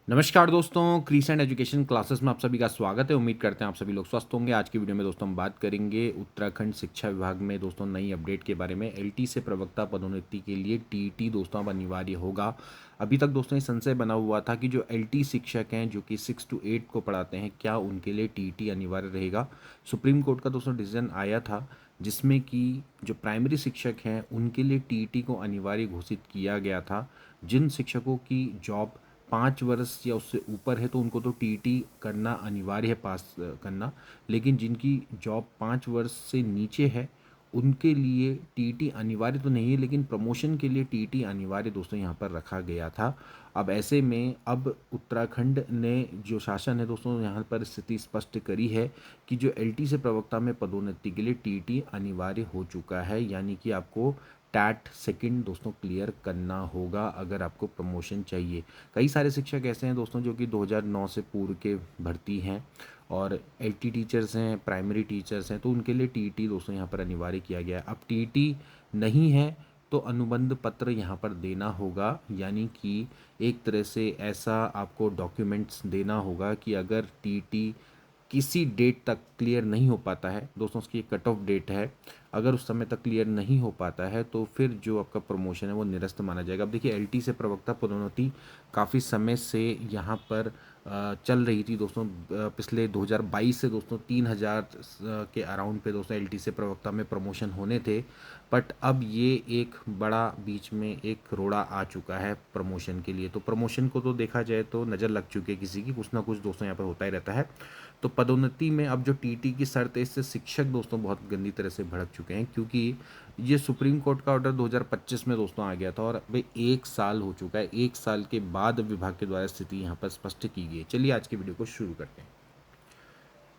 नमस्कार दोस्तों, crescent education classes में आप सभी का स्वागत है। उम्मीद करते हैं आप सभी लोग स्वस्थ होंगे। आज की वीडियो में दोस्तों हम बात करेंगे उत्तराखंड शिक्षा विभाग में दोस्तों नई अपडेट के बारे में। एलटी से प्रवक्ता पदोन्नति के लिए टीईटी दोस्तों अब अनिवार्य होगा। अभी तक दोस्तों ये संशय बना हुआ था कि जो एलटी शिक्षक हैं जो कि 6 to 8 को पढ़ाते हैं, क्या उनके लिए टीईटी अनिवार्य रहेगा। सुप्रीम कोर्ट का दोस्तों डिसीजन आया था जिसमें कि जो प्राइमरी शिक्षक हैं उनके लिए टीईटी को अनिवार्य घोषित किया गया था। जिन शिक्षकों की जॉब 5 वर्ष या उससे ऊपर है तो उनको तो टीईटी करना अनिवार्य है, पास करना। लेकिन जिनकी जॉब 5 वर्ष से नीचे है उनके लिए टीईटी अनिवार्य तो नहीं है, लेकिन प्रमोशन के लिए टीईटी अनिवार्य दोस्तों यहाँ पर रखा गया था। अब ऐसे में अब उत्तराखंड ने जो शासन है दोस्तों यहाँ पर स्थिति स्पष्ट करी है कि जो एलटी से प्रवक्ता में पदोन्नति के लिए टीईटी अनिवार्य हो चुका है, यानी कि आपको टैट सेकंड दोस्तों क्लियर करना होगा अगर आपको प्रमोशन चाहिए। कई सारे शिक्षक ऐसे हैं दोस्तों जो कि 2009 से पूर्व के भर्ती हैं और एलटी टीचर्स हैं, प्राइमरी टीचर्स हैं, तो उनके लिए टीईटी दोस्तों यहाँ पर अनिवार्य किया गया है। अब टीईटी नहीं है तो अनुबंध पत्र यहाँ पर देना होगा, यानी कि एक तरह से ऐसा आपको डॉक्यूमेंट्स देना होगा कि अगर टीईटी किसी डेट तक क्लियर नहीं हो पाता है दोस्तों, उसकी एक कट ऑफ डेट है, अगर उस समय तक क्लियर नहीं हो पाता है तो फिर जो आपका प्रमोशन है वो निरस्त माना जाएगा। अब देखिए एलटी से प्रवक्ता पदोन्नति काफ़ी समय से यहाँ पर चल रही थी दोस्तों। पिछले 2022 से दोस्तों 3000 के अराउंड पे दोस्तों एलटी से प्रवक्ता में प्रमोशन होने थे। बट अब ये एक बड़ा बीच में एक रोड़ा आ चुका है प्रमोशन के लिए। तो प्रमोशन को तो देखा जाए तो नज़र लग चुकी है किसी की, कुछ ना कुछ दोस्तों यहाँ पर होता ही रहता है। तो पदोन्नति में अब जो टीटी की शर्त है इससे शिक्षक दोस्तों बहुत गंदी तरह से भड़क चुके हैं, क्योंकि ये सुप्रीम कोर्ट का ऑर्डर 2025 में दोस्तों आ गया था और अभी 1 साल हो चुका है। 1 साल के बाद विभाग के द्वारा स्थिति यहाँ पर स्पष्ट की गई है। चलिए आज की वीडियो को शुरू करते हैं।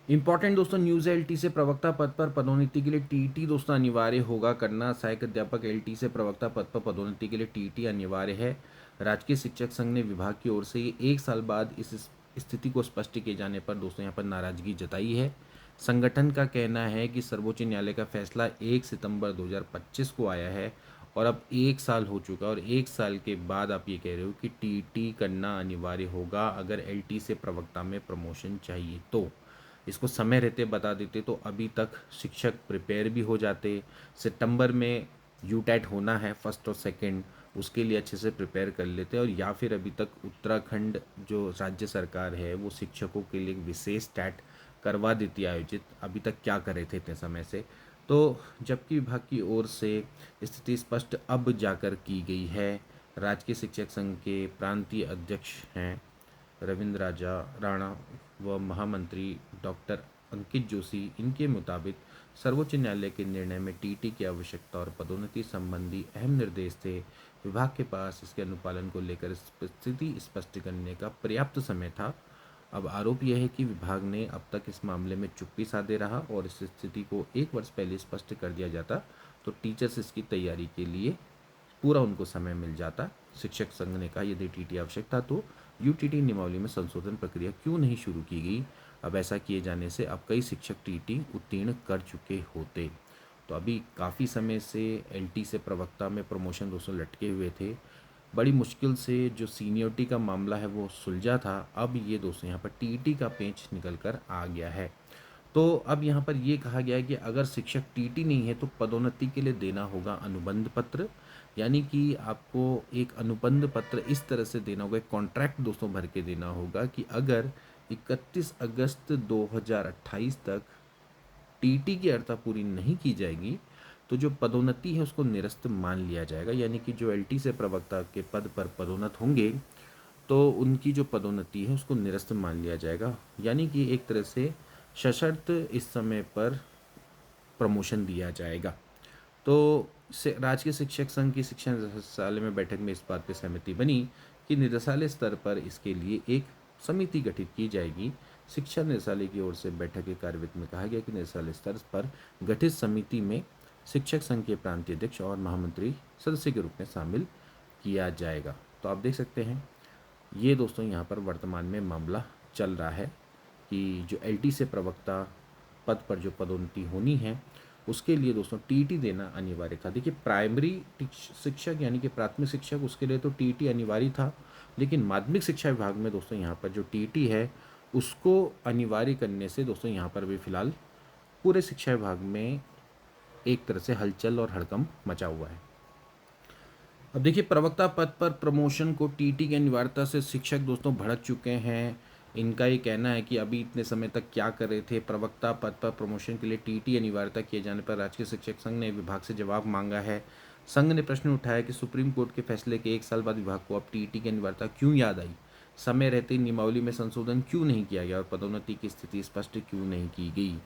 इंपॉर्टेंट दोस्तों न्यूज़ है, एलटी से प्रवक्ता पद पर पदोन्नति के लिए टीटी दोस्तों अनिवार्य होगा करना। सहायक अध्यापक एलटी से प्रवक्ता पद पर पदोन्नति के लिए टीटी अनिवार्य है। राजकीय शिक्षक संघ ने विभाग की ओर से ये 1 साल बाद इस स्थिति को स्पष्ट किए जाने पर दोस्तों यहाँ पर नाराजगी जताई है। संगठन का कहना है कि सर्वोच्च न्यायालय का फैसला 1 सितंबर 2025 को आया है और अब 1 साल हो चुका है और 1 साल के बाद आप ये कह रहे हो कि टीटी करना अनिवार्य होगा अगर एलटी से प्रवक्ता में प्रमोशन चाहिए। तो इसको समय रहते बता देते तो अभी तक शिक्षक प्रिपेयर भी हो जाते। सितंबर में यूटैट होना है फर्स्ट और सेकंड, उसके लिए अच्छे से प्रिपेयर कर लेते, और या फिर अभी तक उत्तराखंड जो राज्य सरकार है वो शिक्षकों के लिए एक विशेष टैट करवा देती आयोजित। अभी तक क्या कर रहे थे इतने समय से। तो जबकि विभाग की ओर से स्थिति स्पष्ट अब जाकर की गई है। राजकीय शिक्षक संघ के प्रांतीय अध्यक्ष हैं रविंद्र राजा राणा व महामंत्री डॉक्टर अंकित जोशी, इनके मुताबिक सर्वोच्च न्यायालय के निर्णय में टीटी की आवश्यकता और पदोन्नति संबंधी अहम निर्देश थे। विभाग के पास इसके अनुपालन को लेकर स्थिति स्पष्ट करने का पर्याप्त समय था। अब आरोप यह है कि विभाग ने अब तक इस मामले में चुप्पी साधे रहा और इस स्थिति को 1 वर्ष पहले स्पष्ट कर दिया जाता तो टीचर्स इसकी तैयारी के लिए पूरा उनको समय मिल जाता। शिक्षक संघ ने कहा यदि टीटी आवश्यकता तो यूटीटी नियमावली में संशोधन प्रक्रिया क्यों नहीं शुरू की गई। अब ऐसा किए जाने से अब कई शिक्षक टीटी उत्तीर्ण कर चुके होते। तो अभी काफ़ी समय से एलटी से प्रवक्ता में प्रमोशन दोस्तों लटके हुए थे। बड़ी मुश्किल से जो सीनियरिटी का मामला है वो सुलझा था। अब ये दोस्तों यहाँ पर टीटी का पेंच निकल कर आ गया है। तो अब यहाँ पर ये कहा गया है कि अगर शिक्षक टीटी नहीं है तो पदोन्नति के लिए देना होगा अनुबंध पत्र, यानी कि आपको एक अनुबंध पत्र इस तरह से देना होगा, एक कॉन्ट्रैक्ट दोस्तों भर के देना होगा कि अगर 31 अगस्त 2028 तक टीटी की अर्हता पूरी नहीं की जाएगी तो जो पदोन्नति है उसको निरस्त मान लिया जाएगा। यानी कि जो एलटी से प्रवक्ता के पद पर पदोन्नत होंगे तो उनकी जो पदोन्नति है उसको निरस्त मान लिया जाएगा, यानी कि एक तरह से सशर्त इस समय पर प्रमोशन दिया जाएगा। तो राजकीय शिक्षक संघ की शिक्षा निदेशालय में बैठक में इस बात पर सहमति बनी कि निदेशालय स्तर पर इसके लिए एक समिति गठित की जाएगी। शिक्षा निदेशालय की ओर से बैठक के कार्यविधि में कहा गया कि निदेशालय स्तर पर गठित समिति में शिक्षक संघ के प्रांतीय अध्यक्ष और महामंत्री सदस्य के रूप में शामिल किया जाएगा। तो आप देख सकते हैं ये दोस्तों यहाँ पर वर्तमान में मामला चल रहा है कि जो एलटी से प्रवक्ता पद पर जो पदोन्नति होनी है उसके लिए दोस्तों टीटी देना अनिवार्य था। देखिए प्राइमरी शिक्षक यानी कि प्राथमिक शिक्षक, उसके लिए तो टीटी अनिवार्य था, लेकिन माध्यमिक शिक्षा विभाग में दोस्तों यहाँ पर जो टीईटी है उसको अनिवार्य करने से दोस्तों यहाँ पर भी फिलहाल पूरे शिक्षा विभाग में एक तरह से हलचल और हड़कंप मचा हुआ है। अब देखिए, प्रवक्ता पद पर प्रमोशन को टीटी की अनिवार्यता से शिक्षक दोस्तों भड़क चुके हैं। इनका ये कहना है कि अभी इतने समय तक क्या कर रहे थे। प्रवक्ता पद पर प्रमोशन के लिए टीटी अनिवार्यता किए जाने पर राजकीय शिक्षक संघ ने विभाग से जवाब मांगा है। संघ ने प्रश्न उठाया कि सुप्रीम कोर्ट के फैसले के 1 साल बाद विभाग को अब टीटी की अनिवार्यता क्यों याद आई, समय रहते नियमावली में संशोधन क्यों नहीं किया गया और पदोन्नति की स्थिति स्पष्ट क्यों नहीं की गई।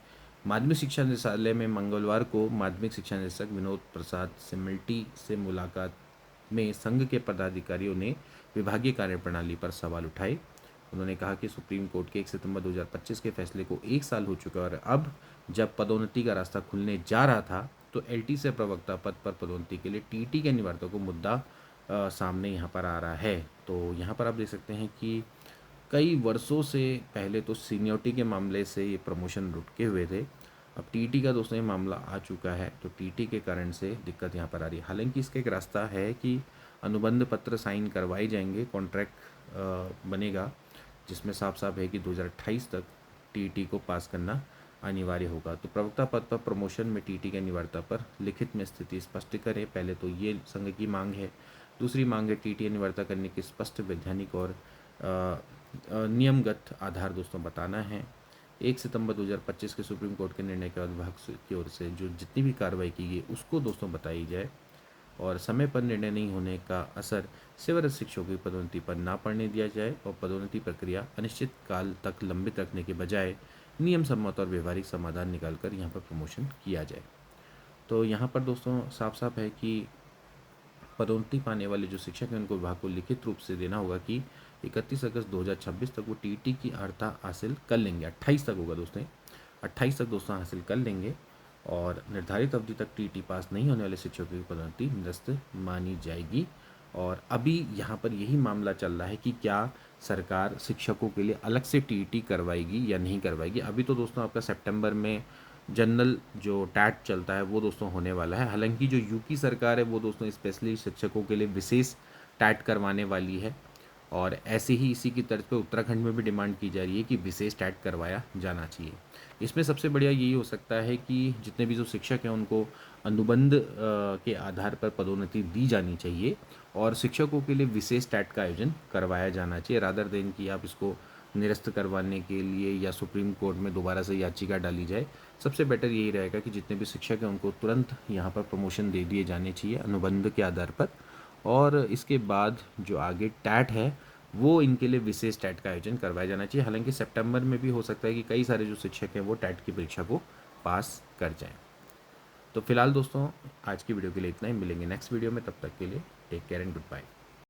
माध्यमिक शिक्षा निदेशालय में मंगलवार को माध्यमिक शिक्षा निदेशक विनोद प्रसाद सिमल्टी से मुलाकात में संघ के पदाधिकारियों ने विभागीय कार्यप्रणाली पर सवाल उठाए। उन्होंने कहा कि सुप्रीम कोर्ट के 1 सितंबर 2025 के फैसले को 1 साल हो चुका है और अब जब पदोन्नति का रास्ता खुलने जा रहा था तो एलटी से प्रवक्ता पद पर पदोन्नति के लिए टीटी के अनिवार्यता को मुद्दा सामने यहाँ पर आ रहा है। तो यहाँ पर आप देख सकते हैं कि कई वर्षों से पहले तो सीनियरिटी के मामले से ये प्रमोशन रुके हुए थे। अब टीटी का दोस्तों ये मामला आ चुका है तो टीटी के कारण से दिक्कत यहाँ पर आ रही है। हालांकि इसका एक रास्ता है कि अनुबंध पत्र साइन करवाए जाएंगे, कॉन्ट्रैक्ट बनेगा जिसमें साफ साफ है कि 2028 तक टीटी को पास करना अनिवार्य होगा। तो प्रवक्ता पद पर प्रमोशन में टीटी की अनिवार्यता पर लिखित में स्थिति स्पष्ट करें, पहले तो ये संघ की मांग है। दूसरी मांग है टीटी अनिवार्यता करने की स्पष्ट वैधानिक और नियमगत आधार दोस्तों बताना है। 1 सितंबर 2025 के सुप्रीम कोर्ट के निर्णय के बाद विभाग की ओर से जो जितनी भी कार्रवाई की गई उसको दोस्तों बताई जाए और समय पर निर्णय नहीं होने का असर सेवारत शिक्षकों की पदोन्नति पर ना पड़ने दिया जाए और पदोन्नति प्रक्रिया अनिश्चित काल तक लंबित रखने के बजाय नियम सम्मत और व्यवहारिक समाधान निकालकर यहाँ पर प्रमोशन किया जाए। तो यहाँ पर दोस्तों साफ साफ है कि पदोन्नति पाने वाले जो शिक्षक हैं उनको विभाग को लिखित रूप से देना होगा कि 31 अगस्त 2026 तक वो टीटी की अर्हता हासिल कर लेंगे। 28 तक होगा दोस्तों, 28 तक दोस्तों हासिल कर लेंगे और निर्धारित अवधि तक टीटी पास नहीं होने वाले शिक्षकों की पदोन्नति निरस्त मानी जाएगी। और अभी यहाँ पर यही मामला चल रहा है कि क्या सरकार शिक्षकों के लिए अलग से टीटी करवाएगी या नहीं करवाएगी। अभी तो दोस्तों आपका सितंबर में जनरल जो टैट चलता है वो दोस्तों होने वाला है। हालांकि जो यूपी सरकार है वो दोस्तों स्पेशली शिक्षकों के लिए विशेष टैट करवाने वाली है और ऐसे ही इसी की तर्ज पे उत्तराखंड में भी डिमांड की जा रही है कि विशेष टैट करवाया जाना चाहिए। इसमें सबसे बढ़िया यही हो सकता है कि जितने भी जो शिक्षक हैं उनको अनुबंध के आधार पर पदोन्नति दी जानी चाहिए और शिक्षकों के लिए विशेष टैट का आयोजन करवाया जाना चाहिए रादर देन कि आप इसको निरस्त करवाने के लिए या सुप्रीम कोर्ट में दोबारा से याचिका डाली जाए। सबसे बेटर यही रहेगा कि जितने भी शिक्षक हैं उनको तुरंत यहाँ पर प्रमोशन दे दिए जाने चाहिए अनुबंध के आधार पर और इसके बाद जो आगे टैट है वो इनके लिए विशेष टैट का आयोजन करवाया जाना चाहिए। हालांकि सितंबर में भी हो सकता है कि कई सारे जो शिक्षक हैं वो टैट की परीक्षा को पास कर जाएं। तो फिलहाल दोस्तों आज की वीडियो के लिए इतना ही, मिलेंगे नेक्स्ट वीडियो में, तब तक के लिए take care and good bye.